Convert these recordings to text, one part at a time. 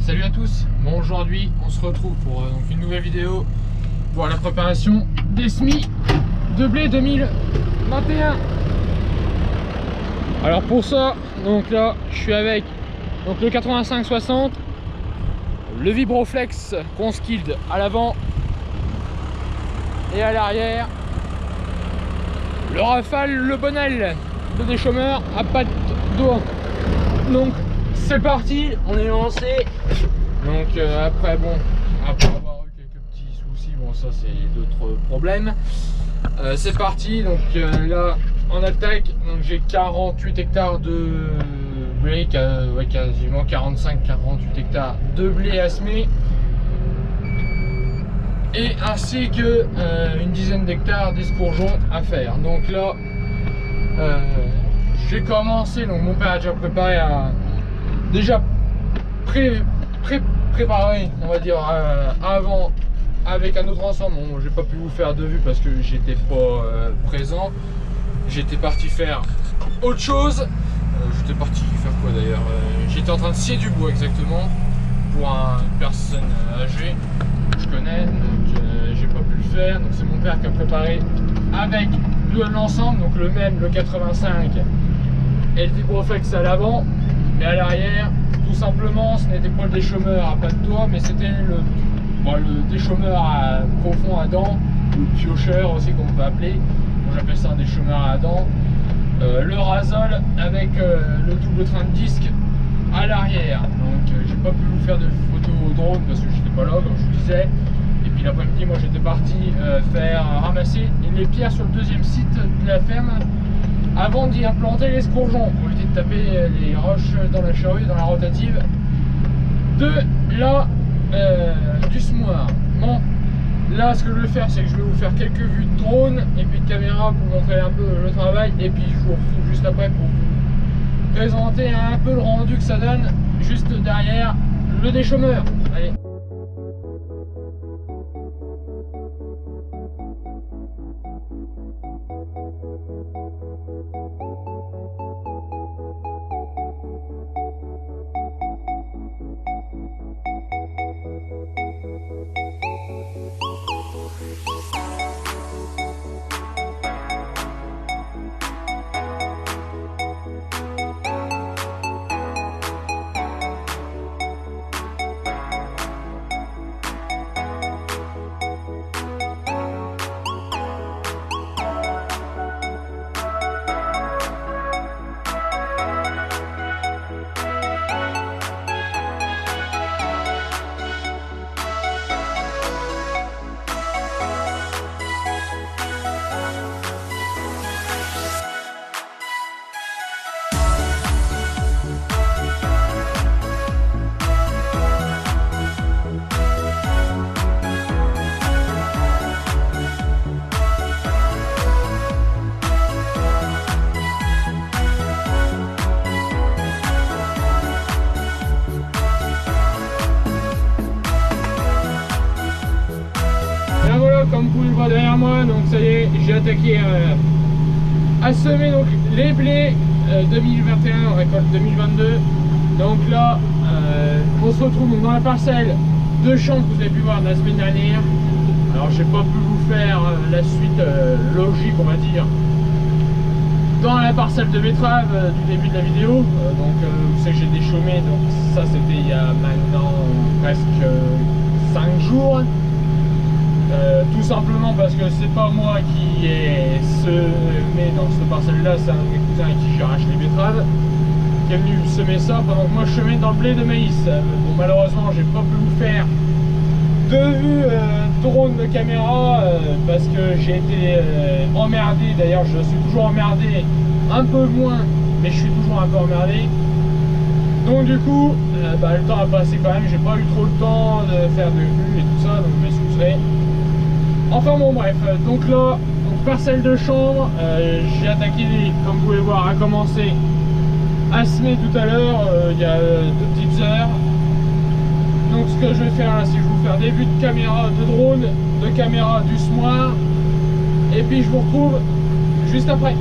Salut à tous. Bon, aujourd'hui on se retrouve pour donc une nouvelle vidéo pour la préparation des semis de blé 2021. Alors pour ça, donc là je suis avec donc le 85-60, le Vibroflex Conskilled à l'avant et à l'arrière, le Rafale, le Bonnel de déchômeur à pattes d'eau. Donc c'est parti, on est lancé. Donc après avoir eu quelques petits soucis, bon ça c'est d'autres problèmes. C'est parti, donc là en attaque, donc j'ai 48 hectares de blé, quasiment 45-48 hectares de blé à semer. Et ainsi que une dizaine d'hectares d'escourgeons à faire. Donc là j'ai commencé, donc mon père a déjà préparé préparé, on va dire, avant avec un autre ensemble. Bon, j'ai pas pu vous faire de vue parce que j'étais pas présent. J'étais parti faire autre chose. J'étais parti faire quoi d'ailleurs, j'étais en train de scier du bois exactement pour une personne âgée que je connais, donc j'ai pas pu le faire. Donc c'est mon père qui a préparé avec l'ensemble, donc le même, le 85 et le Vibroflex à l'avant, mais à l'arrière tout simplement ce n'était pas le déchômeur à pattes d'oie, mais c'était le déchômeur profond à dents, ou piocheur aussi qu'on peut appeler. Moi j'appelle ça un déchômeur à dents. Le Razol avec le double train de disque à l'arrière. Donc j'ai pas pu vous faire de photos au drone parce que j'étais pas là comme je vous disais. Et puis l'après-midi moi j'étais parti ramasser les pierres sur le deuxième site de la ferme avant d'y implanter l'escourgeon pour éviter de taper les roches dans la charrue, dans la rotative de la du semoir. Bon, là ce que je vais faire, c'est que je vais vous faire quelques vues de drone et puis de caméra pour montrer un peu le travail, et puis je vous retrouve juste après pour vous présenter un peu le rendu que ça donne juste derrière le déchômeur. Allez. Comme vous pouvez le voir derrière moi, donc ça y est, j'ai attaqué à semer donc les blés 2021, récolte 2022. Donc là, on se retrouve dans la parcelle de champs que vous avez pu voir la semaine dernière. Alors j'ai pas pu vous faire la suite logique, on va dire, dans la parcelle de betterave du début de la vidéo. Donc vous savez que j'ai déchômé, donc ça c'était il y a maintenant presque 5 jours. Tout simplement parce que c'est pas moi qui ai semé dans cette parcelle là, c'est un de mes cousins avec qui j'arrache les betteraves qui est venu semer ça pendant que moi je semais dans le blé de maïs. Bon, malheureusement j'ai pas pu vous faire de vue drone de caméra parce que j'ai été emmerdé. D'ailleurs je suis toujours emmerdé, un peu moins, mais je suis toujours un peu emmerdé. Donc du coup le temps a passé quand même, j'ai pas eu trop le temps de faire de vue et tout ça, donc je m'excuserai. Enfin bon bref, donc là, parcelle de chambre, j'ai attaqué, comme vous pouvez voir, à commencer à semer tout à l'heure, il y a 2 petites heures. Donc ce que je vais faire là, c'est que je vais vous faire des vues de caméra, de drone, de caméra du semoir, et puis je vous retrouve juste après.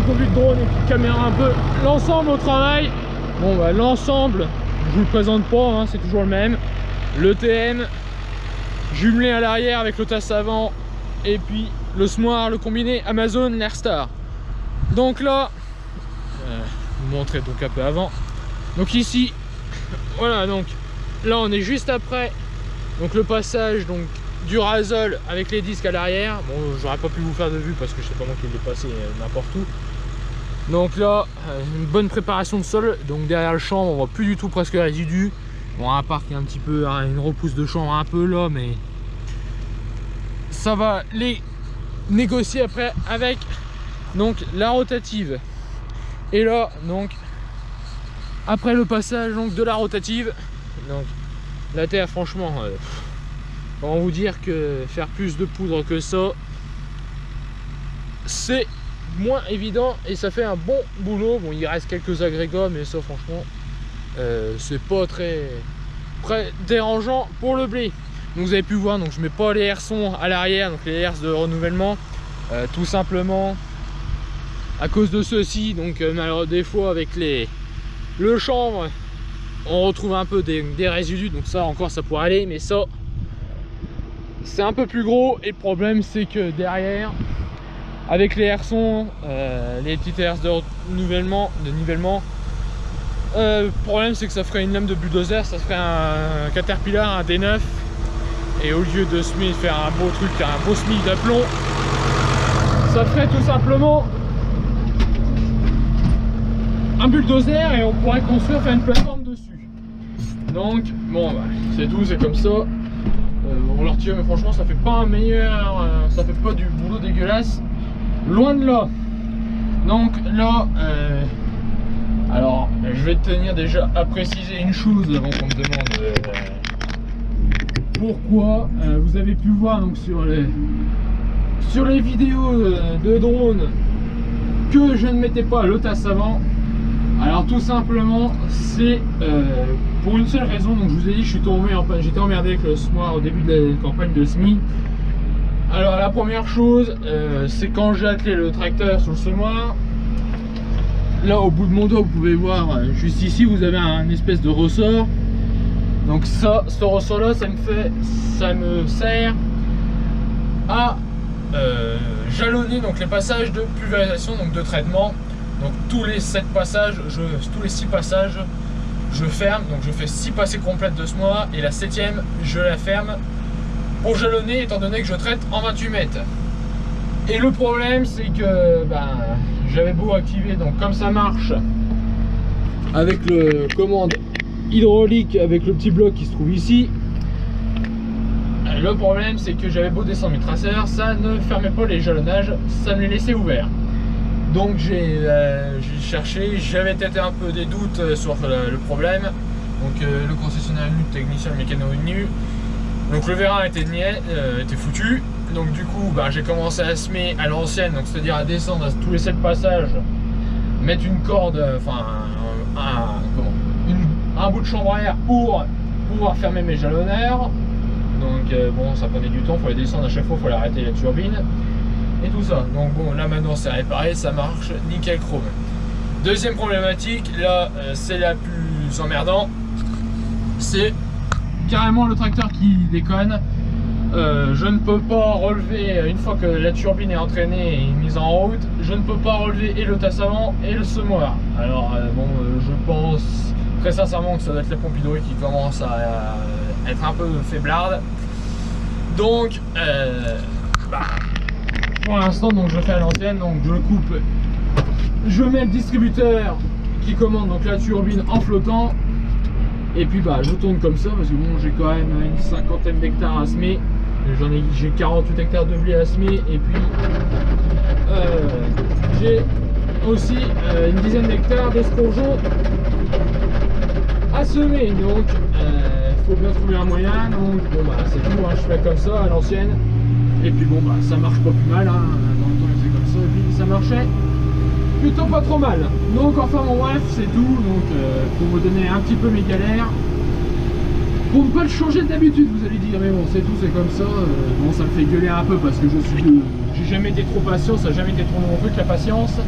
on conduit le drone et puis caméra un peu l'ensemble au travail. Bon bah l'ensemble, je vous le présente pas, hein, c'est toujours le même. Le TM jumelé à l'arrière avec le TAS avant et puis le Smoir, le combiné Amazon l'Airstar. Donc là, vous montrer donc un peu avant. Donc ici, voilà, donc là on est juste après donc le passage donc du Razol avec les disques à l'arrière. Bon, j'aurais pas pu vous faire de vue parce que je sais pas moi qui l'ai passé n'importe où. Donc là, une bonne préparation de sol. Donc derrière le champ, on voit plus du tout presque résidu. Bon, à part qu'il y a un petit peu une repousse de chambre un peu là, mais ça va les négocier après avec donc la rotative. Et là, donc après le passage donc de la rotative, donc la terre, franchement, comment vous dire que faire plus de poudre que ça, c'est moins évident et ça fait un bon boulot. Bon, il reste quelques agrégats, mais ça, franchement, c'est pas très dérangeant pour le blé. Donc vous avez pu voir, donc je mets pas les herçons à l'arrière, donc les herses de renouvellement, tout simplement à cause de ceci. Donc malheureusement des fois avec le chanvre, on retrouve un peu des résidus, donc ça encore ça pourrait aller, mais ça c'est un peu plus gros. Et le problème c'est que derrière, avec les herçons, les petites herses de nivellement, le problème c'est que ça ferait une lame de bulldozer, ça ferait un Caterpillar, un D9, et au lieu de faire un beau truc, un beau SMIC d'aplomb, ça ferait tout simplement un bulldozer et on pourrait construire, faire une plateforme dessus. Donc bon bah, c'est tout, c'est comme ça. On leur tire, mais franchement ça fait pas un meilleur, ça fait pas du boulot dégueulasse, loin de là. Donc là, alors je vais tenir déjà à préciser une chose avant qu'on me demande pourquoi. Vous avez pu voir donc sur les vidéos de drone que je ne mettais pas le TAS avant. Alors tout simplement c'est pour une seule raison. Donc je vous ai dit, j'étais emmerdé avec le Smoir au début de la campagne de SMI. Alors la première chose, c'est quand j'ai attelé le tracteur sur le semoir. Là au bout de mon dos, vous pouvez voir juste ici, vous avez un espèce de ressort. Donc ça, ce ressort là, ça me sert à jalonner donc les passages de pulvérisation, donc de traitement. Donc tous les 6 passages, je ferme. Donc je fais 6 passées complètes de ce mois et la 7e, je la ferme pour jalonner, étant donné que je traite en 28 mètres. Et le problème c'est que j'avais beau activer, donc comme ça marche avec le commande hydraulique avec le petit bloc qui se trouve ici, le problème c'est que j'avais beau descendre mes traceurs, ça ne fermait pas les jalonnages, ça me les laissait ouverts. Donc j'ai cherché, j'avais peut-être un peu des doutes sur le problème. Donc le concessionnaire est venu, le technicien, le mécano est venu. Donc le vérin était foutu. Donc du coup j'ai commencé à semer à l'ancienne, donc c'est-à-dire à descendre à tous les 7 passages, mettre une corde, enfin un bout de chambre à air pour pouvoir fermer mes jalonneurs. Donc bon, ça prenait du temps, il fallait descendre à chaque fois, il fallait arrêter la turbine et tout ça. Donc bon, là maintenant c'est réparé, ça marche nickel chrome. Deuxième problématique, là c'est la plus emmerdante, c'est carrément le tracteur qui déconne. Je ne peux pas relever, une fois que la turbine est entraînée et mise en route, je ne peux pas relever et le TAS avant et le semoir. Alors bon, je pense très sincèrement que ça doit être la pompe hydraulique qui commence à être un peu faiblarde. Donc pour l'instant, donc je fais à l'ancienne, donc je coupe, je mets le distributeur qui commande donc la turbine en flottant, et puis je tourne comme ça parce que bon, j'ai quand même une 50aine d'hectares à semer. J'ai 48 hectares de blé à semer, et puis j'ai aussi une dizaine d'hectares d'escourgeons à semer. Donc il faut bien trouver un moyen. Donc bon c'est tout, je fais comme ça à l'ancienne, et puis bon ça marche pas plus mal, dans le temps c'est comme ça, et puis ça marchait plutôt pas trop mal. Donc enfin bon bref, c'est tout. Donc pour vous donner un petit peu mes galères, pour ne pas le changer d'habitude, vous allez dire, mais bon c'est tout, c'est comme ça. Bon, ça me fait gueuler un peu parce que j'ai jamais été trop patient, ça n'a jamais été trop mon truc la patience.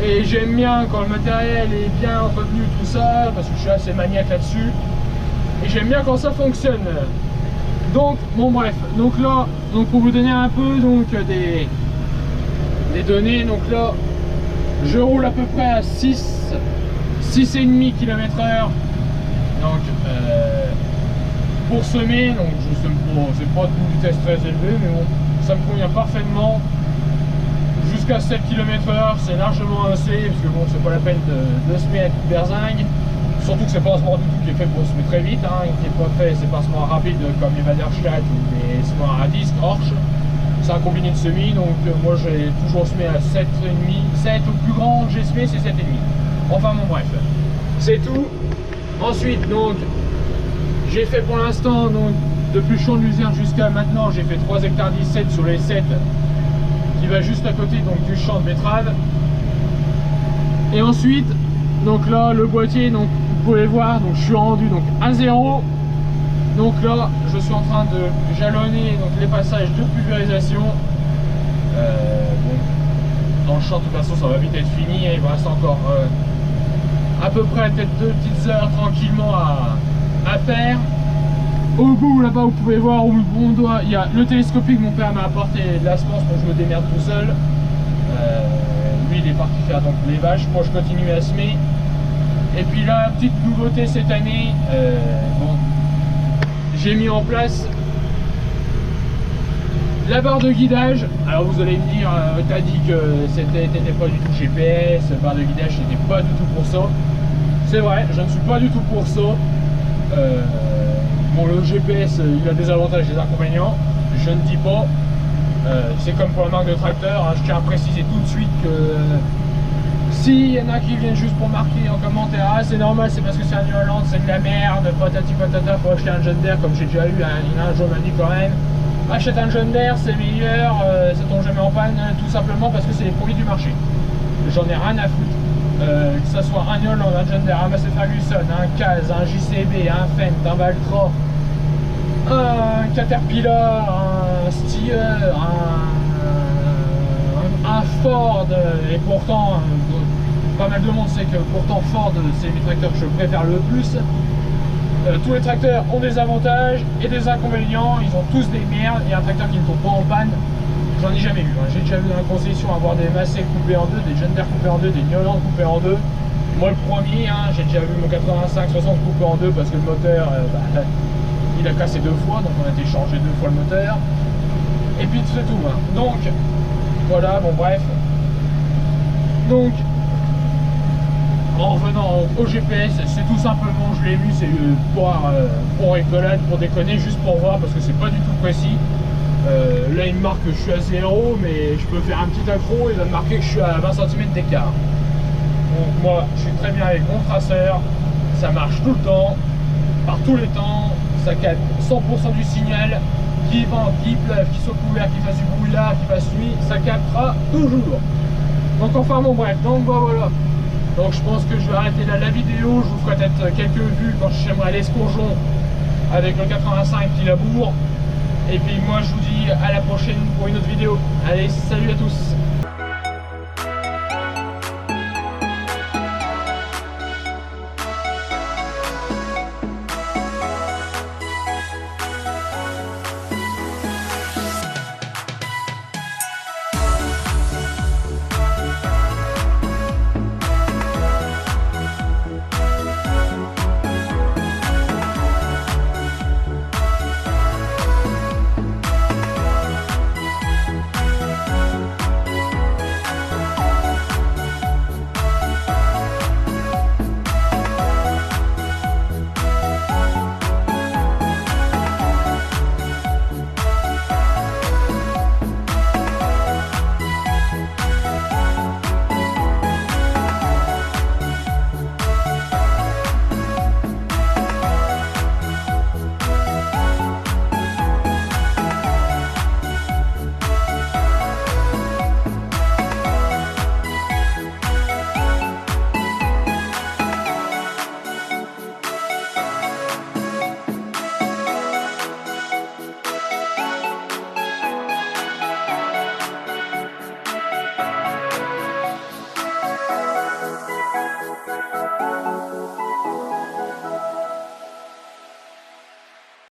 Et j'aime bien quand le matériel est bien entretenu, tout ça, parce que je suis assez maniaque là-dessus. Et j'aime bien quand ça fonctionne. Donc, bon bref, donc là, donc pour vous donner un peu donc des données, donc là, je roule à peu près à 6,5 km/h. Donc, pour semer, donc je sème pas, c'est pas une vitesse très élevée, mais bon, ça me convient parfaitement. Jusqu'à 7 km/h, c'est largement assez, parce que bon, c'est pas la peine de semer à toute berzingue. Surtout que c'est pas un sport du tout qui est fait pour semer très vite, hein, qui est pas fait, c'est pas un sport rapide comme les Baderstadt ou les sports à disque, Horsch. C'est un combiné de semis, donc moi j'ai toujours semé à 7,5, 7 au plus grand que j'ai semé c'est 7,5. Enfin bon bref, c'est tout. Ensuite donc, j'ai fait pour l'instant, donc depuis le champ de Luzerne jusqu'à maintenant, j'ai fait 3 hectares 17 sur les 7 qui va juste à côté donc du champ de betterave. Et ensuite, donc là le boîtier, donc vous pouvez voir, donc je suis rendu donc à 0. Donc là je suis en train de jalonner donc les passages de pulvérisation. Bon, dans le champ de toute façon ça va vite être fini, il me reste encore à peu près peut-être 2 petites heures tranquillement à faire. Au bout là-bas vous pouvez voir où mon doigt, il y a le télescopique que mon père m'a apporté de la semence pour que je me démerde tout seul. Lui il est parti faire donc les vaches, moi je continue à semer. Et puis là, petite nouveauté cette année, bon, j'ai mis en place la barre de guidage. Alors vous allez me dire, t'as dit que t'étais pas du tout GPS, barre de guidage c'était pas du tout pour ça. C'est vrai, je ne suis pas du tout pour ça. Bon, le GPS il a des avantages et des inconvénients, je ne dis pas. C'est comme pour la marque de tracteur, hein, je tiens à préciser tout de suite que s'il y en a qui viennent juste pour marquer en commentaire, ah c'est normal, c'est parce que c'est un New Holland, c'est de la merde, patati patata, faut acheter un John Deere, comme j'ai déjà eu, un jour m'a dit quand même, achète un John Deere, c'est meilleur, ça tombe jamais en panne, tout simplement parce que c'est les produits du marché. J'en ai rien à foutre. Que ce soit un New Holland, un John Deere, un Massey Ferguson, un Kaz, un JCB, un Fendt, un Valtra, un Caterpillar, un Steyr, un Ford, et pourtant pas mal de monde sait que pourtant Ford c'est mes tracteurs que je préfère le plus. Tous les tracteurs ont des avantages et des inconvénients, ils ont tous des merdes, et un tracteur qui ne tombe pas en panne, j'en ai jamais vu, hein. J'ai déjà vu dans la concession avoir des Massey coupés en deux, des John Deere coupés en deux, des New Holland coupés en deux. Moi le premier, hein, j'ai déjà vu mon 85-60 coupé en deux parce que le moteur il a cassé 2 fois, donc on a été changé 2 fois le moteur. Et puis c'est tout, hein. Donc voilà, bon bref. Donc en revenant au GPS, c'est tout simplement, je l'ai vu, c'est pour rigolade, pour déconner, juste pour voir parce que c'est pas du tout précis. Là il me marque que je suis à 0, mais je peux faire un petit accro, il va me marquer que je suis à 20 cm d'écart. Donc moi je suis très bien avec mon traceur, ça marche tout le temps, par tous les temps, ça capte 100% du signal, qu'il vente, qu'il pleuve, qu'il soit couvert, qu'il fasse du brouillard, qu'il fasse nuit, ça captera toujours. Donc enfin bon bref, donc voilà. Donc je pense que je vais arrêter là la vidéo, je vous ferai peut-être quelques vues quand j'aimerais l'escourgeon avec le 85 qui laboure. Et puis moi je vous dis à la prochaine pour une autre vidéo. Allez, salut à tous.